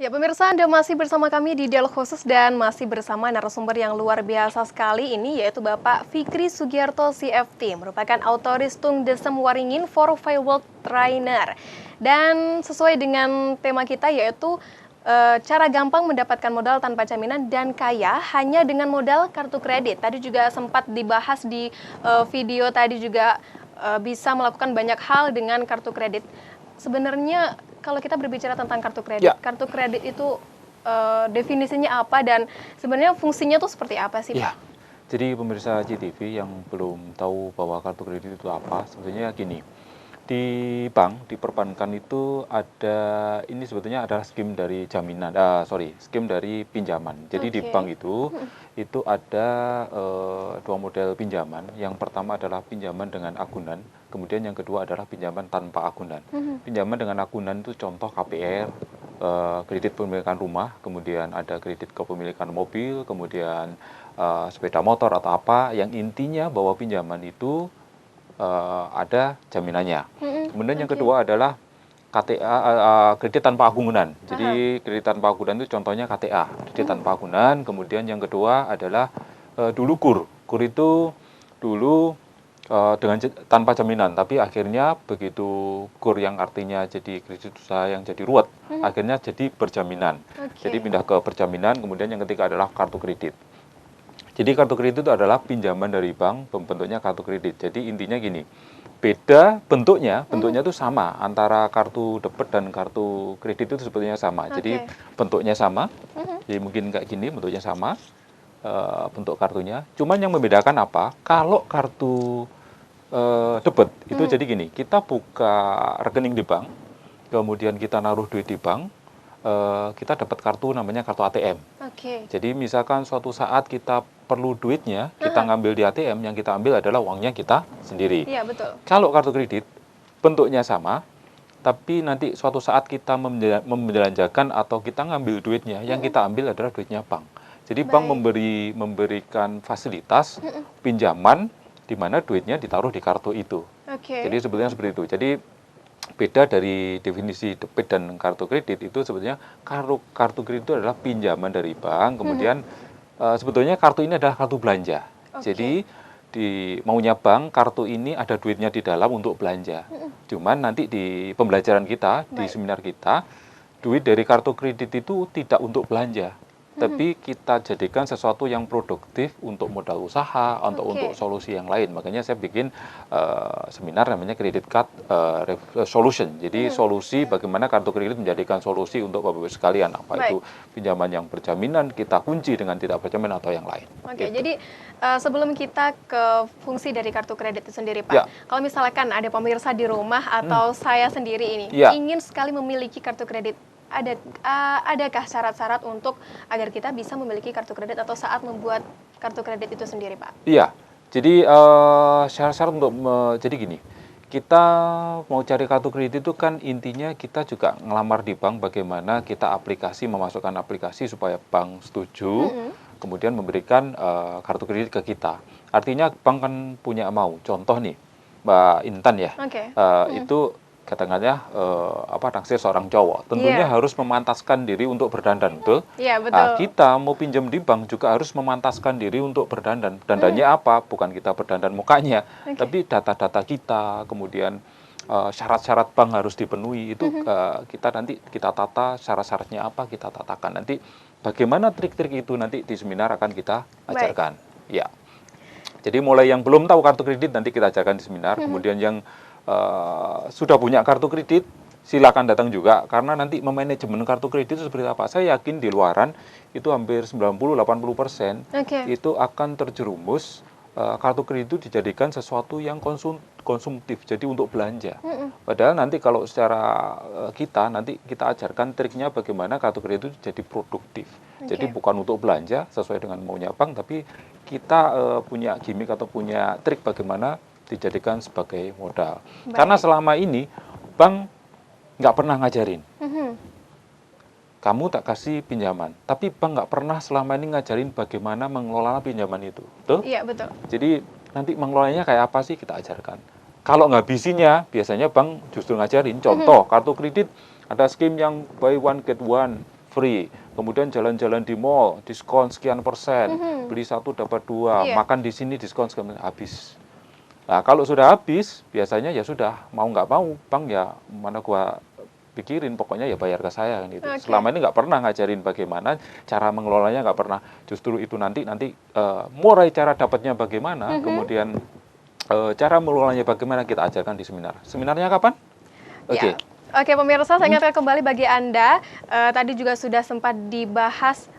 Ya, pemirsa, Anda masih bersama kami di Dialog Khusus dan masih bersama narasumber yang luar biasa sekali ini, yaitu Bapak Fikri Sugiarto CFT, merupakan autoris Tung Desem Waringin for Firework Trainer. Dan sesuai dengan tema kita yaitu cara gampang mendapatkan modal tanpa jaminan dan kaya hanya dengan modal kartu kredit. Tadi juga sempat dibahas di video tadi juga bisa melakukan banyak hal dengan kartu kredit. Sebenarnya kalau kita berbicara tentang kartu kredit itu definisinya apa dan sebenarnya fungsinya tuh seperti apa sih, Pak? Ya, jadi pemirsa CTV yang belum tahu bahwa kartu kredit itu apa, sebetulnya gini, di bank, di perbankan itu ini sebetulnya adalah skim dari skim dari pinjaman. Jadi di bank itu ada dua model pinjaman. Yang pertama adalah pinjaman dengan agunan, kemudian yang kedua adalah pinjaman tanpa agunan. Pinjaman dengan agunan itu contoh KPR, kredit pemilikan rumah, kemudian ada kredit kepemilikan mobil, kemudian sepeda motor atau apa, yang intinya bahwa pinjaman itu ada jaminannya. Kemudian yang kedua adalah KTA, kredit tanpa agunan. Jadi kredit tanpa agunan itu contohnya KTA, kredit tanpa agunan. Kemudian yang kedua adalah dulu KUR. KUR itu dulu tanpa jaminan, tapi akhirnya begitu KUR yang artinya jadi kredit usaha yang jadi ruwet, akhirnya jadi berjaminan. Jadi pindah ke berjaminan, kemudian yang ketiga adalah kartu kredit. Jadi kartu kredit itu adalah pinjaman dari bank, bentuknya kartu kredit. Jadi intinya gini, beda bentuknya itu sama antara kartu debit dan kartu kredit itu sebetulnya sama. Jadi bentuknya sama, jadi mungkin kayak gini bentuknya sama, bentuk kartunya. Cuman yang membedakan apa? Kalau kartu debit itu jadi gini, kita buka rekening di bank, kemudian kita naruh duit di bank, kita dapat kartu namanya kartu ATM. Jadi misalkan suatu saat kita perlu duitnya, kita ngambil di ATM, yang kita ambil adalah uangnya kita sendiri. Iya, betul. Kalau kartu kredit, bentuknya sama, tapi nanti suatu saat kita membelanjakan atau kita ngambil duitnya, yang kita ambil adalah duitnya bank. Jadi bank memberikan fasilitas pinjaman, di mana duitnya ditaruh di kartu itu. Jadi sebetulnya seperti itu. Jadi beda dari definisi debit dan kartu kredit itu sebetulnya kartu kredit itu adalah pinjaman dari bank, kemudian sebetulnya kartu ini adalah kartu belanja. Jadi di maunya bank, kartu ini ada duitnya di dalam untuk belanja. Cuman nanti di pembelajaran kita, di seminar kita, duit dari kartu kredit itu tidak untuk belanja, tapi kita jadikan sesuatu yang produktif untuk modal usaha, untuk solusi yang lain. Makanya saya bikin seminar namanya Credit Card Solution. Jadi solusi bagaimana kartu kredit menjadikan solusi untuk Bapak-Ibu sekalian. Apa itu pinjaman yang berjaminan, kita kunci dengan tidak berjaminan atau yang lain. Gitu. Jadi sebelum kita ke fungsi dari kartu kredit itu sendiri, Pak. Kalau misalkan ada pemirsa di rumah atau saya sendiri ini ingin sekali memiliki kartu kredit, adakah syarat-syarat untuk agar kita bisa memiliki kartu kredit atau saat membuat kartu kredit itu sendiri, Pak? Iya, jadi syarat-syarat untuk jadi gini, kita mau cari kartu kredit itu kan intinya kita juga ngelamar di bank bagaimana kita memasukkan aplikasi supaya bank setuju, kemudian memberikan kartu kredit ke kita. Artinya bank kan punya contoh nih, Mbak Intan ya, itu katanya naksir seorang cowok, tentunya harus memantaskan diri untuk berdandan, betul? Iya, betul. Nah, kita mau pinjam di bank juga harus memantaskan diri untuk berdandan. Dandannya apa? Bukan kita berdandan mukanya, tapi data-data kita, kemudian syarat-syarat bank harus dipenuhi. Itu kita tata syarat-syaratnya apa, kita tatakan. Nanti bagaimana trik-trik itu nanti di seminar akan kita ajarkan. Ya. Jadi mulai yang belum tahu kartu kredit nanti kita ajarkan di seminar, kemudian yang sudah punya kartu kredit, silakan datang juga, karena nanti memanajemen kartu kredit itu seperti apa. Saya yakin di luaran itu hampir 90-80% itu akan terjerumus kartu kredit itu dijadikan sesuatu yang konsumtif, jadi untuk belanja. Padahal nanti kalau secara nanti kita ajarkan triknya bagaimana kartu kredit itu jadi produktif. Jadi bukan untuk belanja sesuai dengan maunya bank, tapi kita punya gimmick atau punya trik bagaimana dijadikan sebagai modal. Karena selama ini bank nggak pernah ngajarin. Kamu tak kasih pinjaman, tapi bank nggak pernah selama ini ngajarin bagaimana mengelola pinjaman itu. Betul? Iya, betul. Jadi nanti mengelolanya kayak apa sih kita ajarkan. Kalau nggak bisinya, biasanya bank justru ngajarin. Contoh, kartu kredit ada skim yang buy one get one free. Kemudian jalan-jalan di mall, diskon sekian persen, beli satu dapat dua, Iya. makan di sini diskon sekian, habis. Nah, kalau sudah habis, biasanya ya sudah, mau nggak mau, Bang ya mana gua pikirin, pokoknya ya bayar ke saya kan gitu. Oke. Selama ini nggak pernah ngajarin bagaimana cara mengelolanya, nggak pernah. Justru itu nanti mulai cara dapatnya bagaimana, kemudian cara mengelolanya bagaimana kita ajarkan di seminar. Seminarnya kapan? Oke. Ya. Oke, pemirsa, saya ingatkan kembali bagi Anda, tadi juga sudah sempat dibahas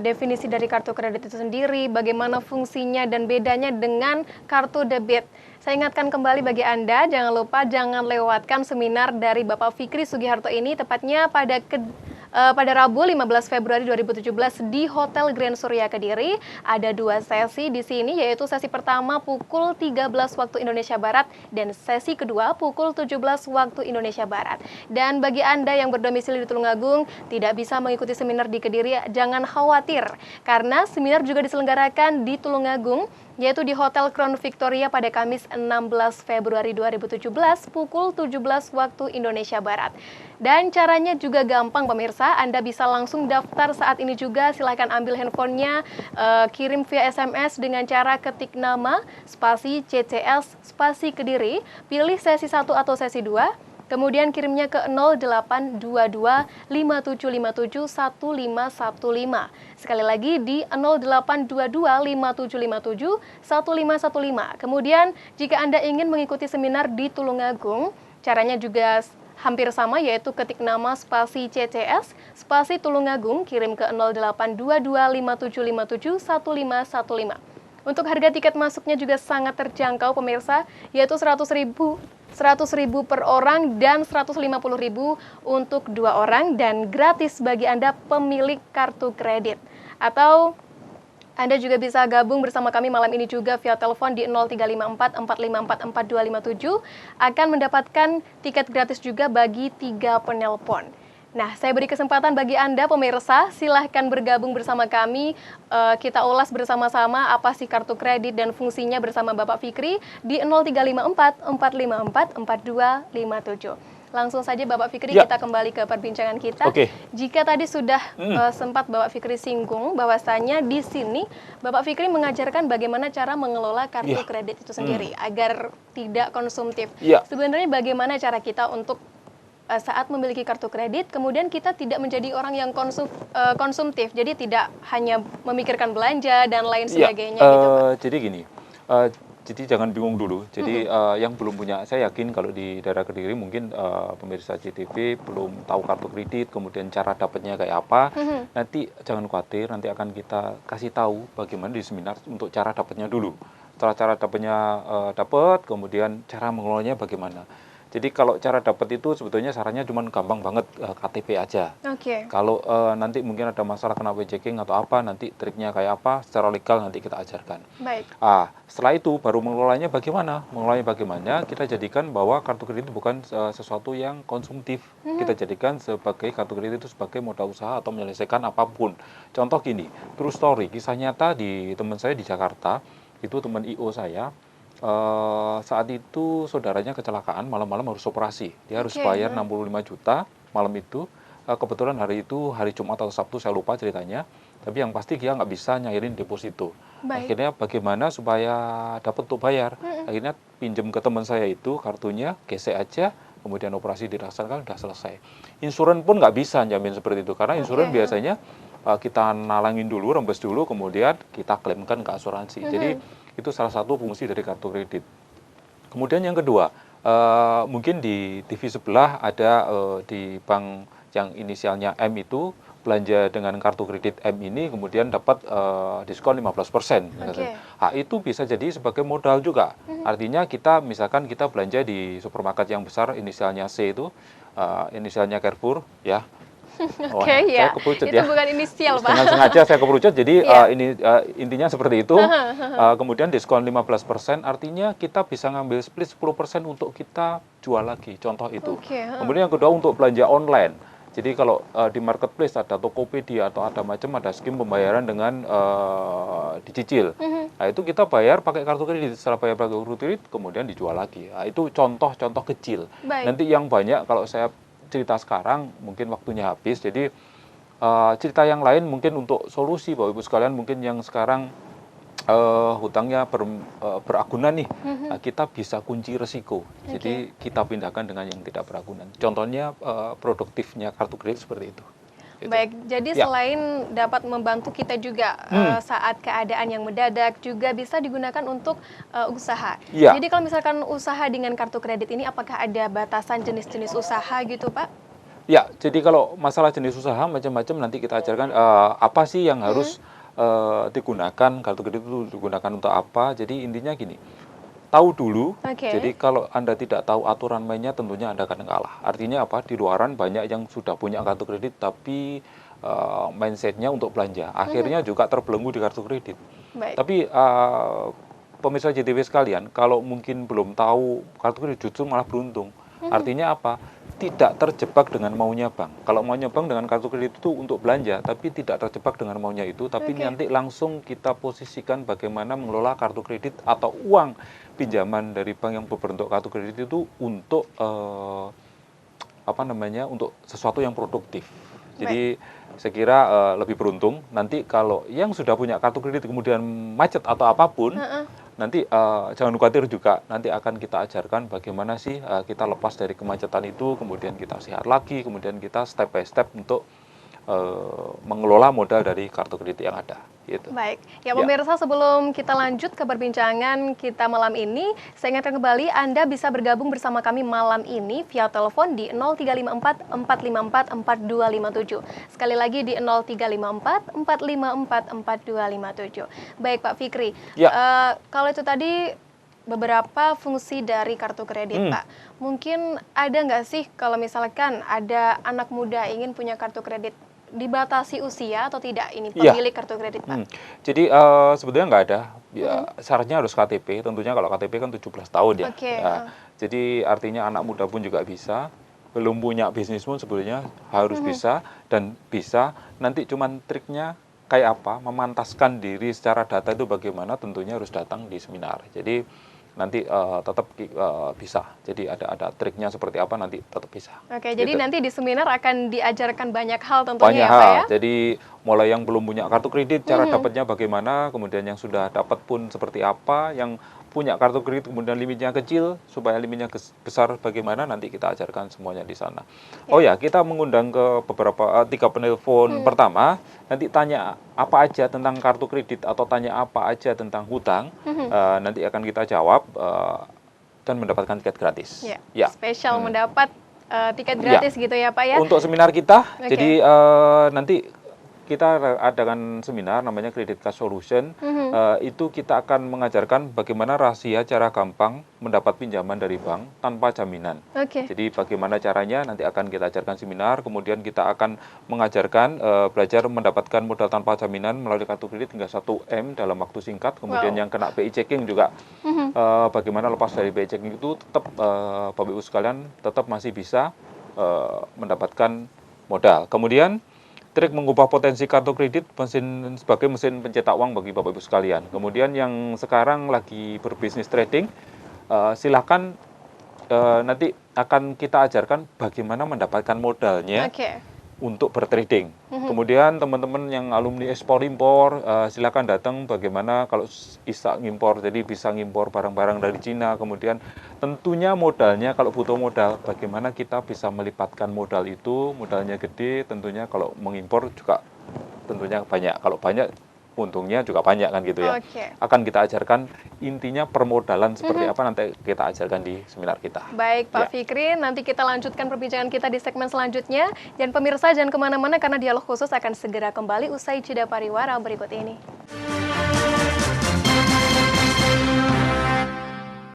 definisi dari kartu kredit itu sendiri, bagaimana fungsinya dan bedanya dengan kartu debit. Saya ingatkan kembali bagi Anda, jangan lupa jangan lewatkan seminar dari Bapak Fikri Sugiharto ini, tepatnya pada Rabu 15 Februari 2017 di Hotel Grand Surya Kediri. Ada 2 sesi di sini, yaitu sesi pertama pukul 13 waktu Indonesia Barat dan sesi kedua pukul 17 waktu Indonesia Barat. Dan bagi Anda yang berdomisili di Tulungagung tidak bisa mengikuti seminar di Kediri, jangan khawatir karena seminar juga diselenggarakan di Tulungagung, yaitu di Hotel Crown Victoria pada Kamis 16 Februari 2017 pukul 17 waktu Indonesia Barat. Dan caranya juga gampang pemirsa, Anda bisa langsung daftar saat ini juga, silahkan ambil handphonenya, kirim via SMS dengan cara ketik nama, spasi CCS, spasi Kediri, pilih sesi 1 atau sesi 2, kemudian kirimnya ke 0822 5757 1515. Sekali lagi di 0822 5757 1515. Kemudian jika Anda ingin mengikuti seminar di Tulungagung, caranya juga hampir sama, yaitu ketik nama spasi CCS, spasi Tulungagung, kirim ke 0822 5757 1515. Untuk harga tiket masuknya juga sangat terjangkau pemirsa, yaitu 100.000 per orang dan 150.000 untuk 2 orang dan gratis bagi Anda pemilik kartu kredit. Atau Anda juga bisa gabung bersama kami malam ini juga via telepon di 0354 454 4257 akan mendapatkan tiket gratis juga bagi 3 penelpon. Nah, saya beri kesempatan bagi Anda pemirsa, silahkan bergabung bersama kami. Kita ulas bersama-sama apa sih kartu kredit dan fungsinya bersama Bapak Fikri di 0354 454 4257. Langsung saja Bapak Fikri, kita kembali ke perbincangan kita. Jika tadi sudah sempat Bapak Fikri singgung bahwasanya di sini Bapak Fikri mengajarkan bagaimana cara mengelola kartu kredit itu sendiri agar tidak konsumtif. Sebenarnya bagaimana cara kita untuk saat memiliki kartu kredit, kemudian kita tidak menjadi orang yang konsumtif, jadi tidak hanya memikirkan belanja dan lain sebagainya gitu Pak. Jadi gini, jadi jangan bingung dulu. Jadi yang belum punya, saya yakin kalau di daerah Kediri mungkin pemirsa CTV belum tahu kartu kredit, kemudian cara dapatnya kayak apa. Nanti jangan khawatir, nanti akan kita kasih tahu bagaimana di seminar untuk cara dapatnya dulu. Setelah cara dapatnya dapat, kemudian cara mengelolanya bagaimana. Jadi kalau cara dapat itu sebetulnya sarannya cuma gampang banget, KTP aja. Kalau nanti mungkin ada masalah kena checking atau apa, nanti triknya kayak apa, secara legal nanti kita ajarkan. Setelah itu baru mengelolanya bagaimana. Mengelolanya bagaimana, kita jadikan bahwa kartu kredit bukan sesuatu yang konsumtif. Kita jadikan sebagai kartu kredit itu sebagai modal usaha atau menyelesaikan apapun. Contoh gini, true story, kisah nyata di teman saya di Jakarta, itu teman IO saya. Saat itu saudaranya kecelakaan, malam-malam harus operasi. Dia harus bayar 65 juta malam itu. Kebetulan hari itu hari Jumat atau Sabtu, saya lupa ceritanya. Tapi yang pasti dia nggak bisa nyairin deposito. Akhirnya bagaimana supaya dapat untuk bayar? Akhirnya pinjam ke teman saya itu kartunya, gesek aja, kemudian operasi dilaksanakan, sudah selesai. Insuran pun nggak bisa jamin seperti itu, karena insuran biasanya kita nalangin dulu, rembes dulu, kemudian kita klaimkan ke asuransi. Jadi itu salah satu fungsi dari kartu kredit. Kemudian yang kedua, mungkin di TV sebelah ada di bank yang inisialnya M itu, belanja dengan kartu kredit M ini kemudian dapat diskon 15%. Itu bisa jadi sebagai modal juga. Artinya kita misalkan kita belanja di supermarket yang besar, inisialnya C itu, inisialnya Carrefour, ya. Saya keperucut itu bukan inisial Pak. Dengan sengaja saya keperucut, jadi intinya seperti itu. Kemudian diskon 15%, artinya kita bisa ngambil split 10% untuk kita jual lagi, contoh itu. Kemudian yang kedua untuk belanja online. Jadi kalau di marketplace ada Tokopedia atau ada skim pembayaran dengan dicicil. Nah, itu kita bayar pakai kartu kredit, setelah bayar pakai kartu kredit kemudian dijual lagi. Nah, itu contoh-contoh kecil. Nanti yang banyak kalau saya cerita sekarang mungkin waktunya habis, jadi Cerita yang lain mungkin untuk solusi Bapak Ibu sekalian, mungkin yang sekarang hutangnya beragunan nih, kita bisa kunci resiko. Jadi kita pindahkan dengan yang tidak beragunan. Contohnya produktifnya kartu kredit seperti itu. Gitu. Baik, jadi selain dapat membantu kita juga saat keadaan yang mendadak, juga bisa digunakan untuk usaha. Jadi kalau misalkan usaha dengan kartu kredit ini, apakah ada batasan jenis-jenis usaha gitu Pak? Ya, jadi kalau masalah jenis usaha macam-macam nanti kita ajarkan apa sih yang harus digunakan, kartu kredit itu digunakan untuk apa. Jadi intinya gini, tahu dulu. Jadi kalau Anda tidak tahu aturan mainnya, tentunya Anda akan kalah. Artinya apa? Di luaran banyak yang sudah punya kartu kredit tapi mindsetnya untuk belanja. Akhirnya juga terbelenggu di kartu kredit. Tapi pemirsa JTV sekalian, kalau mungkin belum tahu kartu kredit, justru malah beruntung. Artinya apa? Tidak terjebak dengan maunya bank. Kalau maunya bank dengan kartu kredit itu untuk belanja, tapi tidak terjebak dengan maunya itu, tapi nanti langsung kita posisikan bagaimana mengelola kartu kredit atau uang pinjaman dari bank yang berbentuk kartu kredit itu untuk untuk sesuatu yang produktif. Jadi saya kira lebih beruntung nanti kalau yang sudah punya kartu kredit kemudian macet atau apapun, nanti jangan khawatir juga, nanti akan kita ajarkan bagaimana sih kita lepas dari kemacetan itu, kemudian kita sehat lagi, kemudian kita step by step untuk mengelola modal dari kartu kredit yang ada. Gitu. Baik, ya pemirsa, sebelum kita lanjut ke perbincangan kita malam ini, saya ingatkan kembali Anda bisa bergabung bersama kami malam ini via telepon di 0354 454 4257. Sekali lagi di 0354 454 4257. Baik Pak Fikri, kalau itu tadi beberapa fungsi dari kartu kredit Pak, mungkin ada nggak sih kalau misalkan ada anak muda ingin punya kartu kredit, dibatasi usia atau tidak ini pemilik kartu kredit Pak? Jadi sebetulnya nggak ada, syaratnya harus KTP, tentunya kalau KTP kan 17 tahun ya. Jadi artinya anak muda pun juga bisa, belum punya bisnis pun sebetulnya harus bisa, dan bisa. Nanti cuman triknya kayak apa, memantaskan diri secara data itu bagaimana, tentunya harus datang di seminar. Jadi nanti tetap bisa. Jadi ada triknya seperti apa, nanti tetap bisa. Jadi nanti di seminar akan diajarkan banyak hal tentunya banyak ya hal. Pak ya? Jadi mulai yang belum punya kartu kredit, cara dapatnya bagaimana, kemudian yang sudah dapat pun seperti apa, yang punya kartu kredit kemudian limitnya kecil, supaya limitnya besar bagaimana, nanti kita ajarkan semuanya di sana. Oh ya, kita mengundang ke beberapa 3 penelpon pertama, nanti tanya apa aja tentang kartu kredit atau tanya apa aja tentang hutang, nanti akan kita jawab dan mendapatkan tiket gratis. Spesial mendapat tiket gratis gitu ya Pak ya? Untuk seminar kita, jadi nanti kita adakan seminar namanya Credit Cash Solution. Itu kita akan mengajarkan bagaimana rahasia cara gampang mendapat pinjaman dari bank tanpa jaminan. Jadi bagaimana caranya nanti akan kita ajarkan seminar, kemudian kita akan mengajarkan belajar mendapatkan modal tanpa jaminan melalui kartu kredit hingga 1M dalam waktu singkat. Kemudian yang kena BI checking juga bagaimana lepas dari BI checking itu tetap Bapak Ibu sekalian tetap masih bisa mendapatkan modal. Kemudian trik mengubah potensi kartu kredit sebagai mesin pencetak uang bagi Bapak Ibu sekalian. Kemudian yang sekarang lagi berbisnis trading, silahkan nanti akan kita ajarkan bagaimana mendapatkan modalnya untuk bertrading. Kemudian teman-teman yang alumni ekspor impor, silakan datang bagaimana kalau bisa ngimpor, jadi bisa ngimpor barang-barang dari Cina. Kemudian tentunya modalnya, kalau butuh modal, bagaimana kita bisa melipatkan modal itu, modalnya gede, tentunya kalau mengimpor juga tentunya banyak. Kalau banyak, untungnya juga banyak kan gitu ya. Akan kita ajarkan intinya permodalan seperti apa, nanti kita ajarkan di seminar kita. Baik Pak Fikri, nanti kita lanjutkan perbincangan kita di segmen selanjutnya. Dan pemirsa jangan kemana-mana karena dialog khusus akan segera kembali usai jeda pariwara berikut ini.